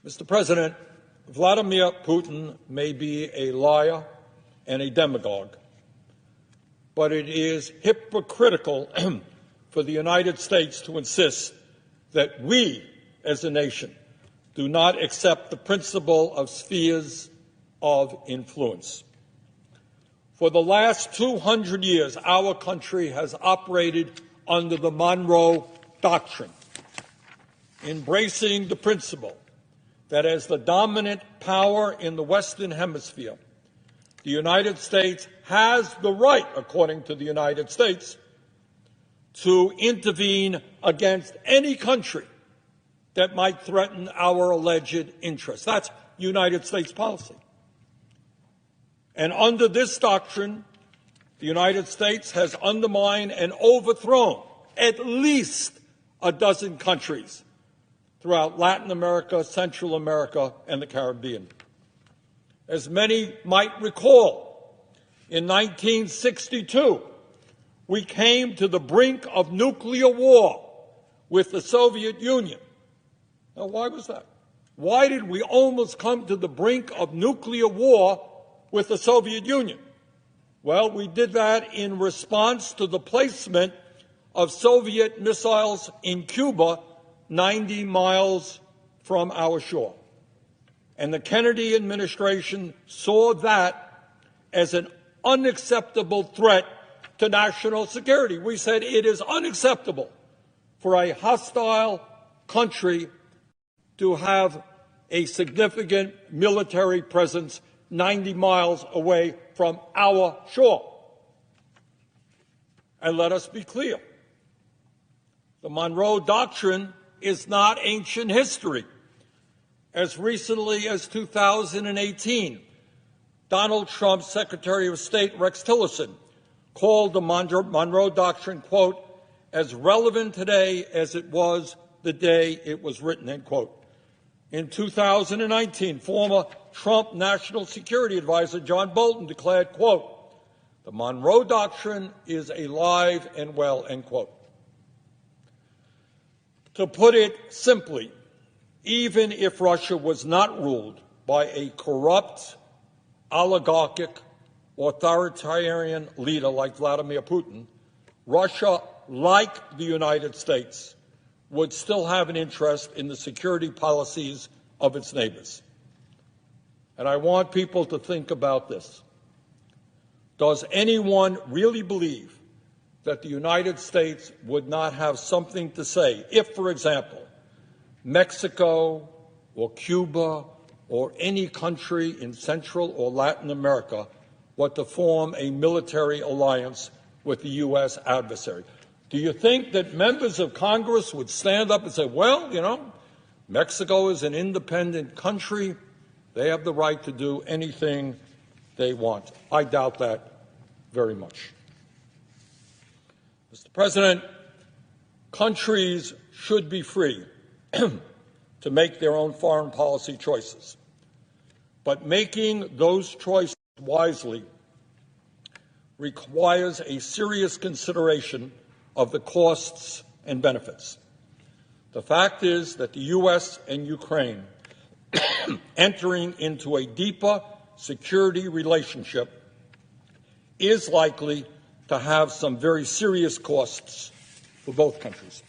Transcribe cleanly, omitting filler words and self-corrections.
Mr. President, Vladimir Putin may be a liar and a demagogue, but it is hypocritical for the United States to insist that we, as a nation, do not accept the principle of spheres of influence. For the last 200 years, our country has operated under the Monroe Doctrine, embracing the principle that as the dominant power in the Western Hemisphere, the United States has the right, according to the United States, to intervene against any country that might threaten our alleged interests. That's United States policy. And under this doctrine, the United States has undermined and overthrown at least a dozen countries throughout Latin America, Central America, and the Caribbean. As many might recall, in 1962, we came to the brink of nuclear war with the Soviet Union. Now, why was that? Why did we almost come to the brink of nuclear war with the Soviet Union? Well, we did that in response to the placement of Soviet missiles in Cuba 90 miles from our shore. And the Kennedy administration saw that as an unacceptable threat to national security. We said it is unacceptable for a hostile country to have a significant military presence 90 miles away from our shore. And let us be clear, the Monroe Doctrine is not ancient history. As recently as 2018, Donald Trump's Secretary of State, Rex Tillerson, called the Monroe Doctrine, quote, as relevant today as it was the day it was written, end quote. In 2019, former Trump National Security Advisor John Bolton declared, quote, the Monroe Doctrine is alive and well, end quote. To put it simply, even if Russia was not ruled by a corrupt, oligarchic, authoritarian leader like Vladimir Putin, Russia, like the United States, would still have an interest in the security policies of its neighbors. And I want people to think about this. Does anyone really believe that the United States would not have something to say if, for example, Mexico or Cuba or any country in Central or Latin America were to form a military alliance with the U.S. adversary? Do you think that members of Congress would stand up and say, well, you know, Mexico is an independent country. They have the right to do anything they want? I doubt that very much. Mr. President, countries should be free to make their own foreign policy choices. But making those choices wisely requires a serious consideration of the costs and benefits. The fact is that the U.S. and Ukraine entering into a deeper security relationship is likely to have some very serious costs for both countries.